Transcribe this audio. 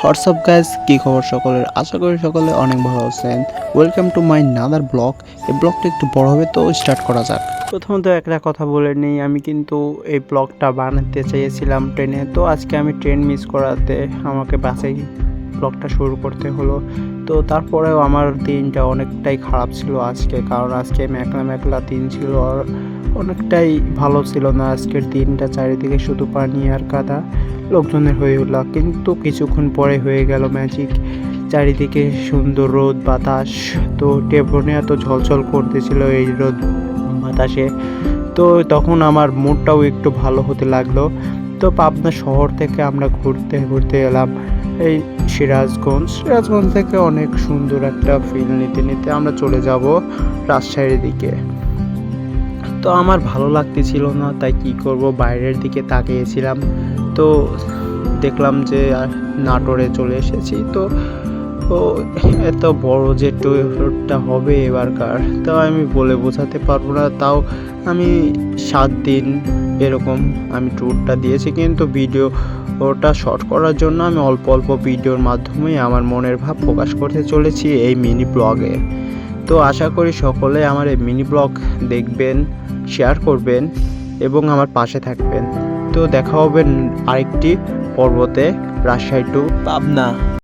WhatsApp guys, কী খবর সকলের? আশা করি সকলে অনেক ভালো আছেন। Welcome to my another blog. এই ব্লগটা একটু বড় হবে, তো স্টার্ট করা যাক। প্রথমত একটা কথা বলে নিই, আমি কিন্তু এই ব্লগটা বানাতে চেয়েছিলাম ট্রেনে, তো আজকে আমি ট্রেন মিস করাতে আমাকে বাসেই ব্লগটা শুরু করতে হলো। তো তারপরেও আমার দিনটা অনেকটাই খারাপ ছিল আজকে, কারণ আজকে মেঘলা মেঘলা দিন ছিল আর অনেকটাই ভালো ছিল না আজকের দিনটা। চারিদিকে শুধু পানি আর কাদা, লোকজনের হয়ে উঠল। কিন্তু কিছুক্ষণ পরে হয়ে গেল ম্যাজিক, চারিদিকে সুন্দর রোদ বাতাস। তো টেবনে এত ঝলঝল করতেছিল এই রোদ বাতাসে, তো তখন আমার মুডটাও একটু ভালো হতে লাগলো। তো পাবনা শহর থেকে আমরা ঘুরতে ঘুরতে এলাম এই সিরাজগঞ্জ থেকে অনেক সুন্দর একটা ফিল নিতে নিতে আমরা চলে যাব রাজশাহীর দিকে। তো আমার ভালো লাগতেছিল না, তাই কি করব, বাইরের দিকে তাকিয়েছিলাম। তো দেখলাম যে নাটোরে চলে এসেছি। তো এত বড় যে ট্যুরটা হবে এবারকার, তো আমি বলে বোঝাতে পারবো না। তাও আমি 7 দিন এরকম আমি ট্যুরটা দিয়েছি, কিন্তু ভিডিওটা শর্ট করার জন্য আমি অল্প অল্প ভিডিওর মাধ্যমে আমার মনের ভাব প্রকাশ করতে চলেছি এই মিনি ব্লগে। তো আশা করি সকলে আমার এই মিনি ব্লগ দেখবেন, শেয়ার করবেন এবং আমার পাশে থাকবেন। তো দেখা হবে আরেকটি পর্বতে, রাজশাহী টু পাবনা।